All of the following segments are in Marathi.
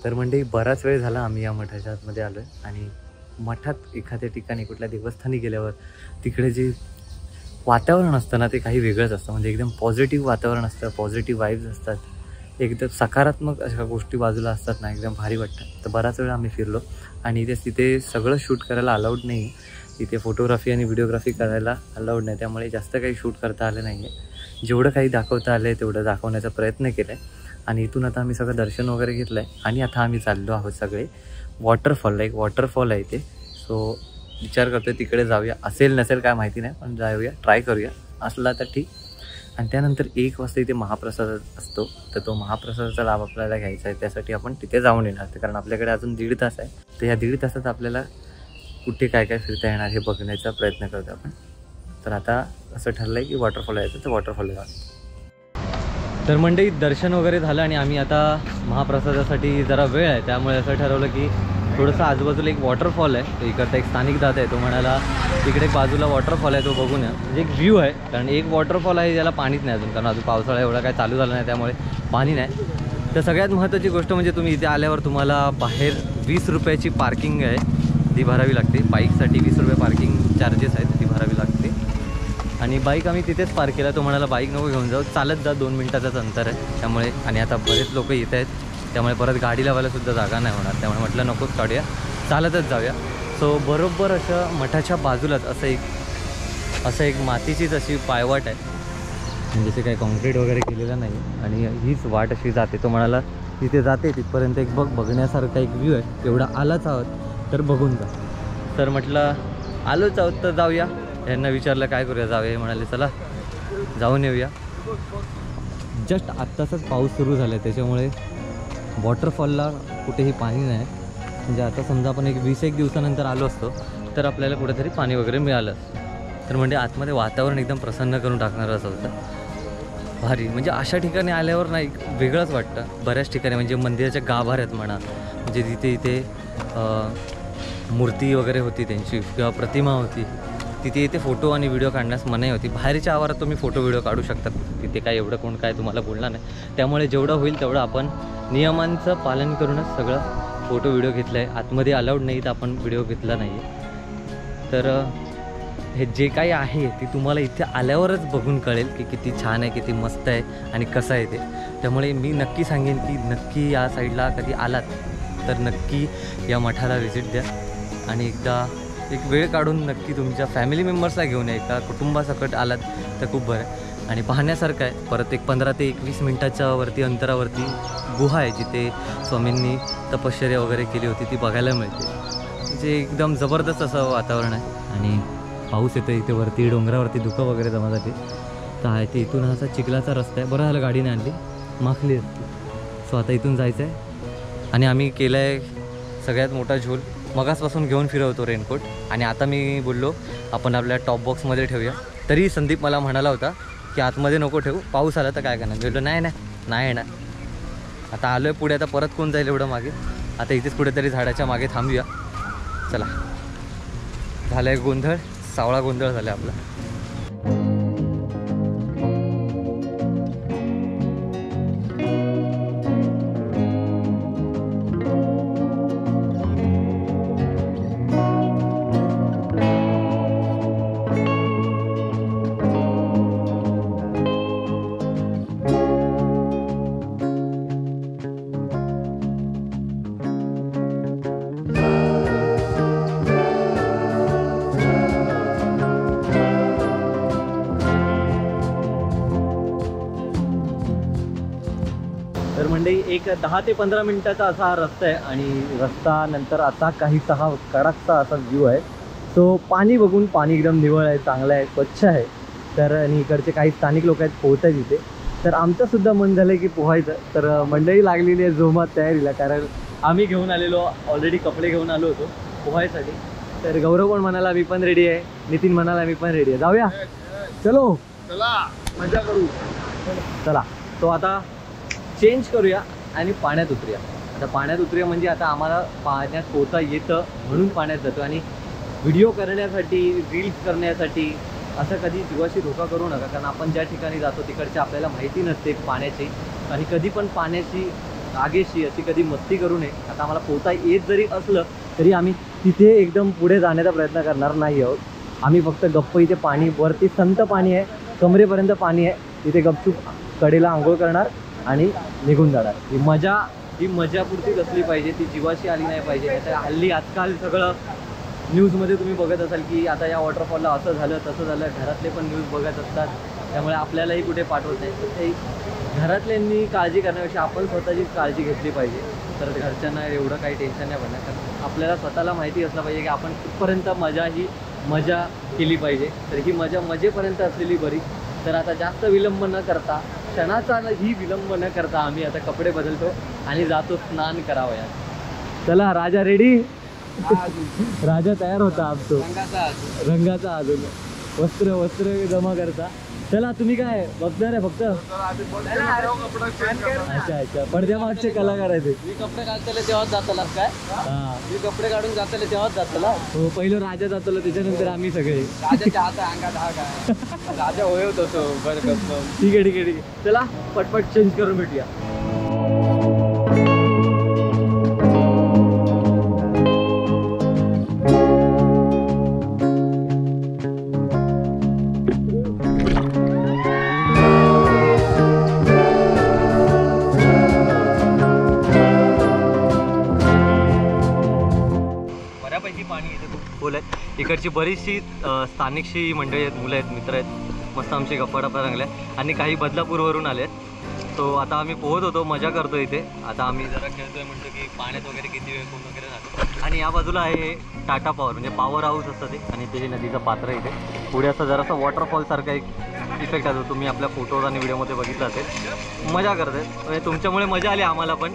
तर म्हणजे बराच वेळ झाला आम्ही या मठाच्या आतमध्ये आलो आहे आणि मठात एखाद्या ठिकाणी कुठल्या देवस्थानी गेल्यावर तिकडे जे वातावरण असतं ना ते काही वेगळंच असतं. म्हणजे एकदम पॉझिटिव्ह वातावरण असतं, पॉझिटिव्ह वाईब्स असतात, एकदम सकारात्मक अशा गोष्टी बाजूला असतात ना, एकदम भारी वाटतं. तर बराच वेळ आम्ही फिरलो आणि तिथे सगळं शूट करायला अलाउड नाही. तिथे फोटोग्राफी आणि व्हिडिओग्राफी करायला अलाउड नाही, त्यामुळे जास्त काही शूट करता आलं नाही आहे. जेवढं काही दाखवता आलं आहे तेवढं दाखवण्याचा प्रयत्न केला आहे. आणि इथून आता आम्ही सगळं दर्शन वगैरे घेतलं आहे आणि आता आम्ही चाललो आहोत सगळे वॉटरफॉलला. एक वॉटरफॉल आहे ते, सो विचार करतो तिकडे जाऊया. असेल नसेल काय माहिती नाही, पण जाऊया, ट्राय करूया. असला तर ठीक. आणि त्यानंतर 1 वाजता इथे महाप्रसाद असतो, तर तो महाप्रसादाचा लाभ आपल्याला घ्यायचा आहे. त्यासाठी आपण तिथे जाऊन येणार, कारण आपल्याकडे अजून 1.5 तास आहे. तर या 1.5 तासात आपल्याला कुठे काय काय फिरता येणार हे बघण्याचा प्रयत्न करतो आपण. तर आता असं ठरलं आहे की वॉटरफॉल यायचं, तर वॉटरफॉलला जाऊ. तर मंडळी दर्शन वगैरे झालं आणि आम्ही आता महाप्रसादासाठी जरा वेळ आहे, त्यामुळे असं ठरवलं की थोडंसं आजूबाजूला एक वॉटरफॉल आहे. इकडचा एक स्थानिक दादा आहे, तो म्हणाला तिकडे एक बाजूला वॉटरफॉल आहे, तो बघून या. म्हणजे एक व्ह्यू आहे, कारण एक वॉटरफॉल आहे ज्याला पाणीच नाही अजून, कारण अजून पावसाळा एवढा काय चालू झाला नाही, त्यामुळे पाणी नाही. तर सगळ्यात महत्त्वाची गोष्ट म्हणजे तुम्ही इथे आल्यावर तुम्हाला बाहेर 20 रुपयाची पार्किंग आहे, ती भरावी लागते. बाईकसाठी 20 रुपये पार्किंग चार्जेस आहेत, ती भरावी लागते. आणि बाईक आम्ही तिथेच पार्क केला. तो म्हणाला बाईक नको घेऊन जाऊ, चालत जा, 2 मिनिटाचंच अंतर आहे. त्यामुळे आणि आता बरेच लोक येत आहेत, त्यामुळे परत गाडी लावायलासुद्धा जागा नाही होणार, त्यामुळे म्हटलं नकोच काढूया, चालतच जाऊया. सो बरोबर असं मठाच्या बाजूलाच असं एक मातीचीच अशी पायवाट आहे, म्हणजे ते काही कॉन्क्रीट वगैरे केलेलं नाही. आणि हीच वाट अशी जाते. तो म्हणाला तिथे जाते, तिथपर्यंत एक बघण्यासारखा एक व्ह्यू आहे, तेवढा आलाच आहोत तर बघून जा. तर म्हटलं आलोच आहोत तर जाऊया. यांना विचारलं काय करूया, जाऊया. हे म्हणाले चला जाऊन येऊया. जस्ट आत्ताचाच पाऊस सुरू झाला आहे, त्याच्यामुळे वॉटरफॉलला कुठेही पाणी नाही. म्हणजे आता समजा आपण एक 20-1 दिवसानंतर आलो असतो तर आपल्याला कुठेतरी पाणी वगैरे मिळालं. तर म्हणजे आतमध्ये वातावरण एकदम प्रसन्न करून टाकणारं असं होतं, भारी. म्हणजे अशा ठिकाणी आल्यावर नाही वेगळंच वाटतं. बऱ्याच ठिकाणी म्हणजे मंदिराच्या गाभाऱ्यात म्हणा, म्हणजे इथे मूर्ती वगैरे होती त्यांची किंवा प्रतिमा होती, तिथे फोटो आणि व्हिडिओ काढण्यास मनाई होती. बाहेरच्या आवारात तुम्ही फोटो व्हिडिओ काढू शकता, तिथे काय एवढं कोण काय तुम्हाला बोलणार नाही. त्यामुळे जेवढं होईल तेवढं आपण नियमांचं पालन करूनच सगळं फोटो व्हिडिओ घेतलं आहे. आतमध्ये अलाउड नाही तर आपण व्हिडिओ घेतला नाही. तर हे जे काही आहे ते तुम्हाला इथे आल्यावरच बघून कळेल की किती छान आहे, किती मस्त आहे आणि कसं आहे ते. त्यामुळे मी नक्की सांगेन की नक्की या साईडला कधी आलात तर नक्की या मठाला व्हिजिट द्या आणि एकदा एक वेळ काढून नक्की तुमच्या फॅमिली मेंबर्सला घेऊन या. एका कुटुंबासकट आलात तर खूप बरं आहे आणि पाहण्यासारखं आहे. परत एक 15 ते 21 मिनटाच्या वरती अंतरावरती गुहा आहे, जिथे स्वामींनी तपश्चर्या वगैरे केली होती, ती बघायला मिळते. म्हणजे एकदम जबरदस्त असं वातावरण आहे. आणि पाऊस येतो इथे वरती डोंगरावरती, धुकं वगैरे जमा जाते तर आहे ते. इथून असा चिखलाचा रस्ता आहे, बरं झालं गाडीने आणली, माखली असते. सो आता इथून जायचं आहे आणि आम्ही केलं आहे सगळ्यात मोठा झोल. मगासपासून घेऊन फिरवतो रेनकोट आणि आता मी बोललो आपण आपल्या टॉप बॉक्समध्ये ठेवूया. तरी संदीप मला म्हणाला होता की आतमध्ये नको ठेवू, पाऊस आला तर काय करणार. बोललो नाही येणार. आता आलो आहे पुढे, आता परत कोण जाईल एवढं मागे. आता इथेच कुठेतरी झाडाच्या मागे थांबूया. चला, झालं आहे गोंधळ, सावळा गोंधळ झाला आहे आपला. तर म्हणजे एक 10 ते 15 मिनिटाचा असा हा रस्ता आहे आणि रस्ता नंतर असा काहीसा हा कडाकचा असा व्ह्यू आहे. सो पाणी बघून, पाणी एकदम निवळ आहे, चांगलं आहे, स्वच्छ आहे. तर आणि इकडचे काही स्थानिक लोक आहेत, पोहत आहेत इथे. तर आमचंसुद्धा मन झालं की पोहायचं. तर मंडळी लागलेली आहे जोमात तयारीला, कारण आम्ही घेऊन आलेलो ऑलरेडी कपडे घेऊन आलो होतो पोहायसाठी. तर गौरव पण म्हणाला मी पण रेडी आहे, नितीन म्हणाला मी पण रेडी आहे, जाऊया चलो, चला मजा करू. चला. तो आता चेंज करूया आणि पाण्यात उतरूया. आता पाण्यात उतरूया म्हणजे आता आम्हाला पाण्यात पोहता येतं म्हणून पाण्यात जातो. आणि व्हिडिओ करण्यासाठी, रील्स करण्यासाठी असं कधी जीवाशी धोका करू नका, कारण आपण ज्या ठिकाणी जातो तिकडची आपल्याला माहिती नसते पाण्याची. आणि कधी पण पाण्याची रागेशी अशी कधी मस्ती करू नये. आता आम्हाला पोहता येत जरी असलं तरी आम्ही तिथे एकदम पुढे जाण्याचा प्रयत्न करणार नाही आहोत. आम्ही फक्त गप्प इथे पाणी वरती संत पाणी आहे, कमरेपर्यंत पाणी आहे, तिथे गपचूप कडेला आंघोळ करणार आणि निघून जाणार. ही मजा पुरतीच असली पाहिजे, ती जीवाशी आली नाही पाहिजे. नाहीतर हल्ली आजकाल सगळं न्यूजमध्ये तुम्ही बघत असाल की आता या वॉटरफॉलला असं झालं तसं झालं, घरातले पण न्यूज बघत असतात, त्यामुळे आपल्यालाही कुठे पाठवत नाही. तर घरातल्यांनी काळजी करण्यापेक्षा आपण स्वतःचीच काळजी घेतली पाहिजे. तर घरच्यांना एवढं काही टेन्शन नाही पडणार, कारण आपल्याला स्वतःला माहिती असलं पाहिजे की आपण कुठपर्यंत मजा केली पाहिजे. तर ही मजा मजेपर्यंत असलेली बरी. तर आता जास्त विलंब न करता, क्षणाचा ही विलंब न करता आम्ही आता कपडे बदलतो आणि जातो स्नान करावयात. चला राजा रेडी. राजा तयार होता आपतो रंगाचा अजून वस्त्र जमा करता. चला तुम्ही काय बघणार आहे फक्त? अच्छा पडद्यामागचे कलाकार आहे ते. मी कपडे घालतले तेव्हाच जातलास काय? मी कपडे काढून जातले तेव्हाच जातला. हो पहिलं राजा जातलो, त्याच्यानंतर आम्ही सगळे. राजाच्या हात अंगात हा काय राजा होय होत असो. बरं ठीक आहे. चला पटपट चेंज करून भेटूया. पाणी इथे खूप खोल आहे. इकडची बरीचशी स्थानिकशी मंडळी आहेत, मुलं आहेत, मित्र आहेत. मस्त आमची गप्पा रंगल्या आणि काही बदलापूरवरून आले आहेत. तो आता आम्ही पोहत होतो, मजा करतो इथे. आता आम्ही जरा खेळतोय, म्हणतो की पाण्यात वगैरे किती वेळ कोण वगैरे राहतो. आणि या बाजूला आहे हे टाटा पॉवर, म्हणजे पॉवर हाऊस असतं ते. आणि ते नदीचं पात्र इथे पुढे असं जरासा वॉटरफॉलसारखा एक इफेक्ट आहे, तुम्ही आपल्या फोटोज आणि व्हिडिओमध्ये बघितला असेल. मजा करते म्हणजे तुमच्यामुळे मजा आली आम्हाला पण.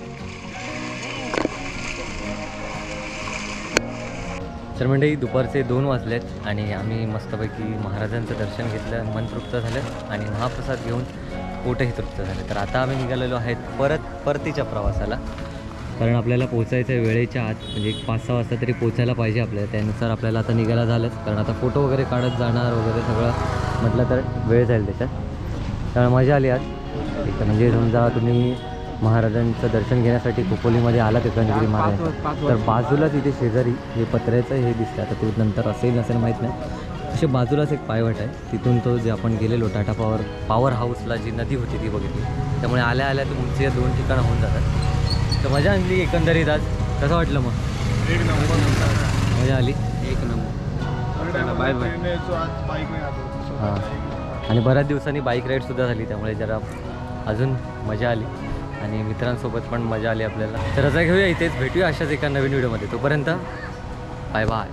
तर मंडळी दुपारचे 2 वाजलेत आणि आम्ही मस्तपैकी महाराजांचं दर्शन घेतलं, मन तृप्त झालं आणि महाप्रसाद घेऊन पोटही तृप्त झालं. तर आता आम्ही निघालेलो आहेत परतीच्या प्रवासाला, कारण आपल्याला पोचायचं आहे वेळेच्या आत, म्हणजे 5-6 वाजता तरी पोचायला पाहिजे आपल्याला. त्यानुसार आपल्याला आता निघायला झालंच, कारण आता फोटो वगैरे काढत जाणार वगैरे सगळं म्हटलं तर वेळ जाईल त्याच्यात. त्यामुळे मजा आली आज. एक म्हणजे समजा तुम्ही महाराजांचं दर्शन घेण्यासाठी खोपोलीमध्ये आला ते गणगिरी महाराज, तर बाजूलाच इथे शेजारी हे पत्र्याचं हे दिसतं. आता ते नंतर असेल नसेल माहीत नाही, असे बाजूलाच एक पायवाट आहे, तिथून तो जे आपण गेलेलो टाटा पॉवर हाऊसला जी नदी होती ती बघितली. त्यामुळे आल्या तुमचे 2 ठिकाणं होऊन जातात. तर मजा आणली एकंदरीत आज. कसं वाटलं मग? मजा आली. एक नंबर. Bye bye. हां, आणि बऱ्याच दिवसांनी बाईक राईडसुद्धा झाली, त्यामुळे जरा अजून मजा आली आणि मित्रांसोबत पण मजा आली आपल्याला. तर रजा घेऊया इथेच, भेटूया अशाच एका नवीन व्हिडिओमध्ये. तोपर्यंत बाय बाय.